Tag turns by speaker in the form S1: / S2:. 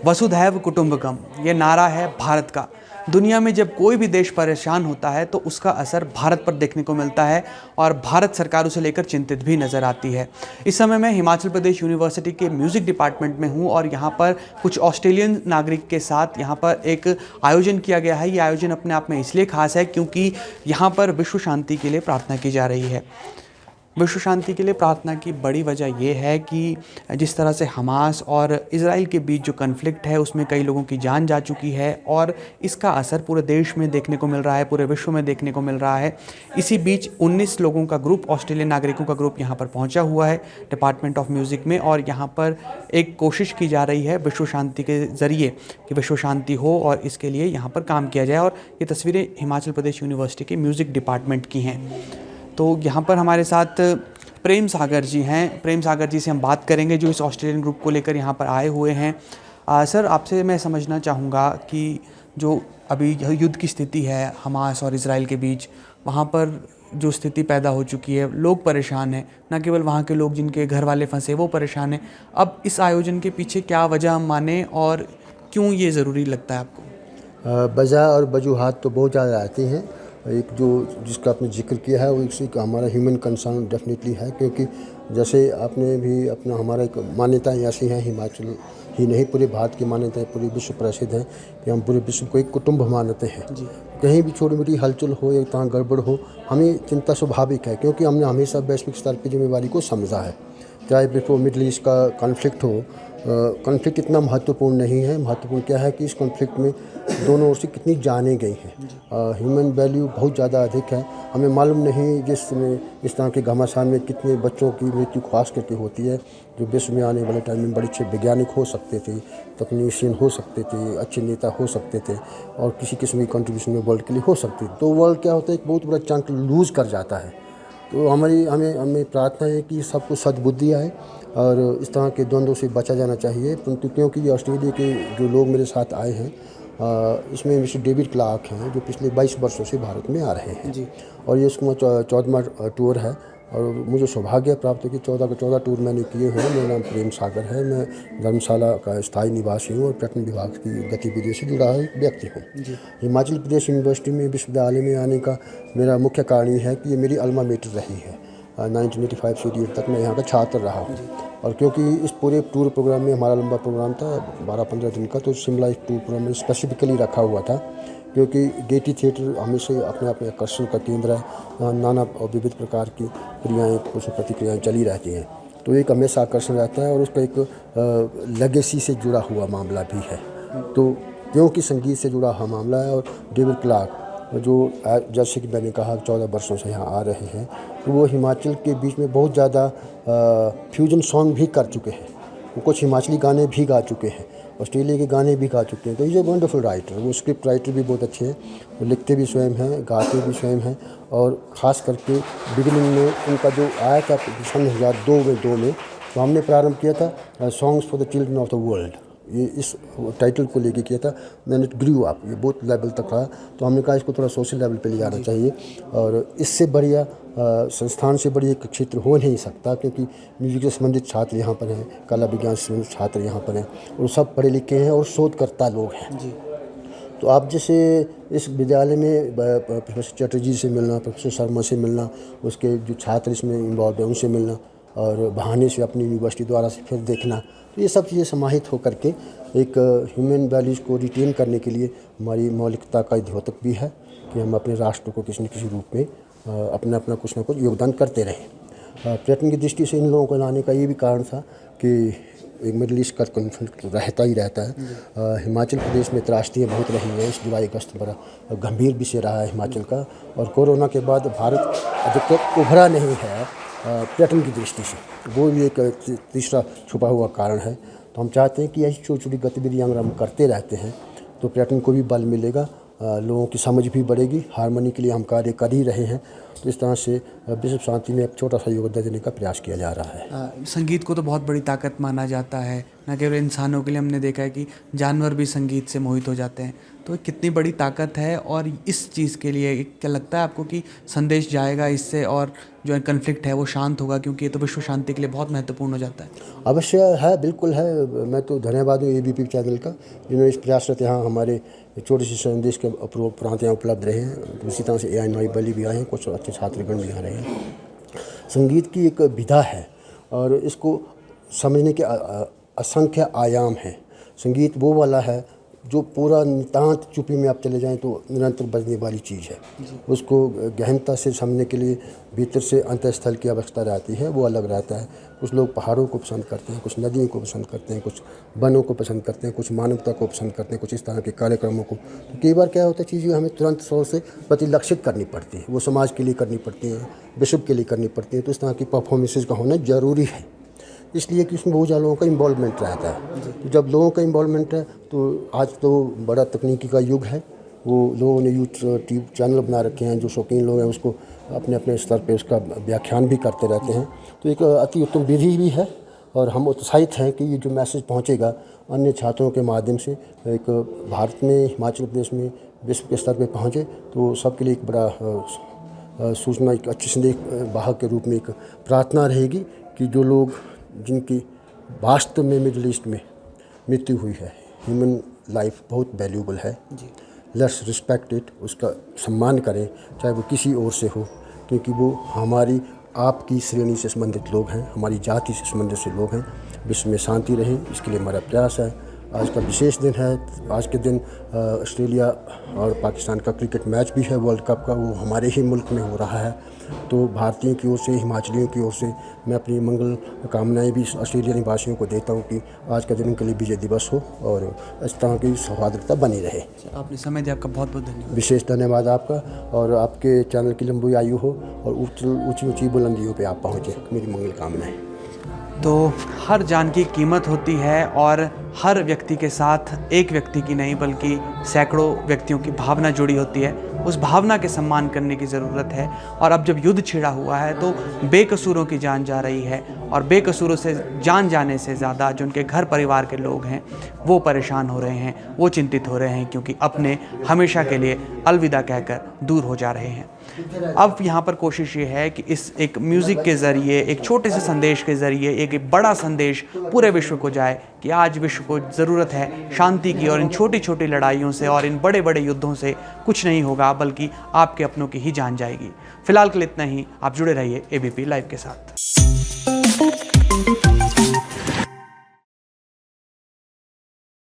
S1: वसुधैव कुटुंबकम ये नारा है भारत का। दुनिया में जब कोई भी देश परेशान होता है तो उसका असर भारत पर देखने को मिलता है और भारत सरकार उसे लेकर चिंतित भी नज़र आती है। इस समय मैं हिमाचल प्रदेश यूनिवर्सिटी के म्यूज़िक डिपार्टमेंट में हूँ और यहाँ पर कुछ ऑस्ट्रेलियन नागरिक के साथ यहाँ पर एक आयोजन किया गया है। ये आयोजन अपने आप में इसलिए खास है क्योंकि यहाँ पर विश्व शांति के लिए प्रार्थना की जा रही है। विश्व शांति के लिए प्रार्थना की बड़ी वजह यह है कि जिस तरह से हमास और इज़राइल के बीच जो कन्फ्लिक्ट है उसमें कई लोगों की जान जा चुकी है और इसका असर पूरे देश में देखने को मिल रहा है, पूरे विश्व में देखने को मिल रहा है। इसी बीच 19 लोगों का ग्रुप, ऑस्ट्रेलियन नागरिकों का ग्रुप यहाँ पर पहुँचा हुआ है डिपार्टमेंट ऑफ म्यूज़िक में और यहाँ पर एक कोशिश की जा रही है विश्व शांति के ज़रिए कि विश्व शांति हो और इसके लिए यहाँ पर काम किया जाए। और ये तस्वीरें हिमाचल प्रदेश यूनिवर्सिटी के म्यूज़िक डिपार्टमेंट की हैं। तो यहाँ पर हमारे साथ प्रेम सागर जी हैं। प्रेम सागर जी से हम बात करेंगे जो इस ऑस्ट्रेलियन ग्रुप को लेकर यहाँ पर आए हुए हैं। सर, आपसे मैं समझना चाहूँगा कि जो अभी युद्ध की स्थिति है हमास और इज़राइल के बीच, वहाँ पर जो स्थिति पैदा हो चुकी है, लोग परेशान हैं, न केवल वहाँ के लोग जिनके घर वाले फंसे वो परेशान हैं। अब इस आयोजन के पीछे क्या वजह हम माने और क्यों ये ज़रूरी लगता है आपको?
S2: वजह और वजूहात तो बहुत ज़्यादा आती हैं। एक जो जिसका आपने जिक्र किया है वो इसी का हमारा ह्यूमन कंसर्न डेफिनेटली है, क्योंकि जैसे आपने भी अपना हमारा एक मान्यताएँ ऐसी हैं, हिमाचल ही नहीं पूरे भारत की मान्यताएँ पूरे विश्व प्रसिद्ध हैं कि हम पूरे विश्व को एक कुटुंब मानते हैं। कहीं भी छोटी मोटी हलचल हो या कहाँ गड़बड़ हो, हमें चिंता स्वाभाविक है, क्योंकि हमने हमेशा वैश्विक स्तर की जिम्मेवारी को समझा है। चाहे बिफोर मिडल ईस्ट का कॉन्फ्लिक्ट हो, कॉन्फ्लिक्ट इतना महत्वपूर्ण नहीं है। महत्वपूर्ण क्या है कि इस कॉन्फ्लिक्ट में दोनों ओर से कितनी जानें गई हैं। ह्यूमन वैल्यू बहुत ज़्यादा अधिक है। हमें मालूम नहीं जिसमें इस तरह के घमासान में कितने बच्चों की मृत्यु खास करके होती है, जो विश्व में आने वाले टाइम में बड़े अच्छे वैज्ञानिक हो सकते थे, तकनीशियन हो सकते थे, अच्छे नेता हो सकते थे और किसी किस्म की कंट्रीब्यूशन में वर्ल्ड के लिए हो सकती। तो वर्ल्ड क्या होता है, एक बहुत बड़ा चंक लूज़ कर जाता है। तो हमें प्रार्थना है कि सबको सद्बुद्धि आए और इस तरह के द्वंद्वों से बचा जाना चाहिए। परंतु क्योंकि ये ऑस्ट्रेलिया के जो लोग मेरे साथ आए हैं, इसमें मिस्टर डेविड क्लार्क हैं जो पिछले 22 वर्षों से भारत में आ रहे हैं जी। और ये उसका 14वां टूर है और मुझे सौभाग्य प्राप्त है कि 14 के 14 टूर मैंने किए हैं। मेरा नाम प्रेम सागर है। मैं धर्मशाला का स्थायी निवासी हूँ और पर्यटन विभाग की गतिविधियों से जुड़ा हुआ एक व्यक्ति हूँ। हिमाचल प्रदेश यूनिवर्सिटी में विश्वविद्यालय में आने का मेरा मुख्य कारण ये है कि ये मेरी अल्मा मेटर रही है। 1985 से 88 तक मैं यहाँ का छात्र रहा हूँ और क्योंकि इस पूरे टूर प्रोग्राम में हमारा लंबा प्रोग्राम था 12-15 दिन का, तो शिमला इस टूर प्रोग्राम में स्पेसिफिकली रखा हुआ था क्योंकि गेयटी थिएटर हमेशा अपने आप में आकर्षण का केंद्र है। नाना और विविध प्रकार की क्रियाएँ, कुछ प्रतिक्रियाएँ चली रहती हैं, तो एक हमेशा आकर्षण रहता है और उसका एक लेगेसी से जुड़ा हुआ मामला भी है। तो क्योंकि संगीत से जुड़ा हुआ मामला है और डेविड क्लार्क जो जैसे कि मैंने कहा 14 वर्षों से यहाँ आ रहे हैं, तो वो हिमाचल के बीच में बहुत ज़्यादा फ्यूजन सॉन्ग भी कर चुके हैं। वो कुछ हिमाचली गाने भी गा चुके हैं, ऑस्ट्रेलिया के गाने भी गा चुके हैं। तो ये वंडरफुल राइटर, वो स्क्रिप्ट राइटर भी बहुत अच्छे हैं, वो लिखते भी स्वयं हैं, गाते भी स्वयं हैं। और ख़ास करके बिगिनिंग में उनका जो आया था सन 2002 में तो हमने प्रारंभ किया था songs for the children of the world. ये इस टाइटल को लेके किया था। मैंने ग्रू अप, ये बहुत लेवल तक रहा, तो हमने कहा इसको थोड़ा सोशल लेवल पे ले जाना चाहिए और इससे बढ़िया संस्थान से बढ़िया एक क्षेत्र हो नहीं सकता, क्योंकि म्यूजिक से संबंधित छात्र यहाँ पर हैं, कला विज्ञान से संबंधित छात्र यहाँ पर हैं और सब पढ़े लिखे हैं और शोधकर्ता लोग हैं जी। तो आप जैसे इस विद्यालय में प्रोफेसर चटर्जी से मिलना, प्रोफेसर शर्मा से मिलना, उसके जो छात्र इसमें इन्वॉल्व हैं उनसे मिलना और बहाने से अपनी यूनिवर्सिटी द्वारा से फिर देखना, तो ये सब चीज़ें समाहित होकर के एक ह्यूमन वैल्यूज़ को रिटेन करने के लिए हमारी मौलिकता का द्योतक भी है कि हम अपने राष्ट्र को किसी न किसी रूप में अपना कुछ ना कुछ योगदान करते रहें। पर्यटन की दृष्टि से इन लोगों को लाने का ये भी कारण था कि एक मिडल ईस्ट का कॉन्फ्लिक्ट रहता ही रहता है। हिमाचल प्रदेश में त्रासदियाँ बहुत रही हैं। इस जुलाई अगस्त बड़ा गंभीर विषय रहा है हिमाचल का, और कोरोना के बाद भारत अधिकतर उभरा नहीं है पर्यटन की दृष्टि से, वो भी एक तीसरा छुपा हुआ कारण है। तो हम चाहते हैं कि ऐसी छोटी छोटी गतिविधियाँ अगर हम करते रहते हैं तो पर्यटन को भी बल मिलेगा, लोगों की समझ भी बढ़ेगी। हारमोनी के लिए हम कार्य कर ही रहे हैं तो इस तरह से विश्व शांति में एक छोटा सा योगदान देने का प्रयास किया जा रहा है।
S1: संगीत को तो बहुत बड़ी ताकत माना जाता है, न केवल इंसानों के लिए, हमने देखा है कि जानवर भी संगीत से मोहित हो जाते हैं। तो कितनी बड़ी ताकत है, और इस चीज़ के लिए क्या लगता है आपको कि संदेश जाएगा इससे और जो कन्फ्लिक्ट है वो शांत होगा, क्योंकि ये तो विश्व शांति के लिए बहुत महत्वपूर्ण हो जाता है।
S2: अवश्य है, बिल्कुल है। मैं तो धन्यवाद हूँ ABP चैनल का, जिन्होंने इस प्रयासरत यहाँ हमारे छोटे से संदेश के उपरांत यहाँ उपलब्ध रहे हैं। उसी तरह से AI नॉई बली भी आए हैं, कुछ अच्छे छात्रगण भी आ रहे हैं। संगीत की एक विधा है और इसको समझने के असंख्य आयाम हैं। संगीत वो वाला है जो पूरा नितांत चुप्पी में आप चले जाएं तो निरंतर बजने वाली चीज़ है। उसको गहनता से समझने के लिए भीतर से अंतःस्थल की आवश्यकता रहती है, वो अलग रहता है। कुछ लोग पहाड़ों को पसंद करते हैं, कुछ नदियों को पसंद करते हैं, कुछ वनों को पसंद करते हैं, कुछ मानवता को पसंद करते हैं, कुछ इस तरह के कार्यक्रमों को। तो कई बार क्या होता है, चीज़ें हमें तुरंत तौर से प्रतिलक्षित करनी पड़ती है, वो समाज के लिए करनी पड़ती हैं, विश्व के लिए करनी पड़ती हैं। तो इस तरह की परफॉर्मेंसेज का होना ज़रूरी है, इसलिए कि उसमें बहुत ज़्यादा लोगों का इन्वॉल्वमेंट रहता है। तो जब लोगों का इन्वॉल्वमेंट है तो आज तो बड़ा तकनीकी का युग है, वो लोगों ने यूट्यूब चैनल बना रखे हैं, जो शौकीन लोग हैं उसको अपने अपने स्तर पे उसका व्याख्यान भी करते रहते हैं। तो एक अति उत्तम विधि भी है और हम उत्साहित हैं कि ये जो मैसेज पहुँचेगा अन्य छात्रों के माध्यम से, एक भारत में, हिमाचल प्रदेश में विश्व के स्तर पर पहुँचे, तो सबके लिए एक बड़ा सूचना, एक अच्छी संदेश वाहक के रूप में एक प्रार्थना रहेगी कि जो लोग जिनकी वास्तव में मिडिल ईस्ट में मृत्यु हुई है, ह्यूमन लाइफ बहुत वैल्यूबल है, लेट्स रिस्पेक्ट इट, उसका सम्मान करें, चाहे वो किसी और से हो, क्योंकि वो हमारी आपकी श्रेणी से संबंधित लोग हैं, हमारी जाति से संबंधित से लोग हैं। विश्व में शांति रहे, इसके लिए हमारा प्रयास है। आज का विशेष दिन है। आज के दिन ऑस्ट्रेलिया और पाकिस्तान का क्रिकेट मैच भी है वर्ल्ड कप का, वो हमारे ही मुल्क में हो रहा है। तो भारतीयों की ओर से, हिमाचलियों की ओर से मैं अपनी मंगल कामनाएं भी ऑस्ट्रेलिया निवासियों को देता हूं कि आज का दिन उनके लिए विजय दिवस हो और इस तरह की सौहार्दता बनी रहे।
S1: आपने समय दिया, आपका बहुत बहुत धन्यवाद।
S2: विशेष धन्यवाद आपका, और आपके चैनल की लंबी आयु हो और ऊंची ऊंची बुलंदियों पे आप पहुँचे, मेरी मंगल कामनाएं।
S1: तो हर जान की कीमत होती है, और हर व्यक्ति के साथ एक व्यक्ति की नहीं बल्कि सैकड़ों व्यक्तियों की भावना जुड़ी होती है। उस भावना के सम्मान करने की ज़रूरत है। और अब जब युद्ध छिड़ा हुआ है तो बेकसूरों की जान जा रही है, और बेकसूरों से जान जाने से ज़्यादा जो उनके घर परिवार के लोग हैं वो परेशान हो रहे हैं, वो चिंतित हो रहे हैं, क्योंकि अपने हमेशा के लिए अलविदा कहकर दूर हो जा रहे हैं। अब यहाँ पर कोशिश ये है कि इस एक म्यूज़िक के ज़रिए, एक छोटे से संदेश के ज़रिए एक बड़ा संदेश पूरे विश्व को जाए कि आज विश्व को ज़रूरत है शांति की, और इन छोटी छोटी लड़ाइयों से और इन बड़े बड़े युद्धों से कुछ नहीं होगा, बल्कि आपके अपनों की ही जान जाएगी। फिलहाल के लिए इतना ही। आप जुड़े रहिए ABP लाइव के साथ।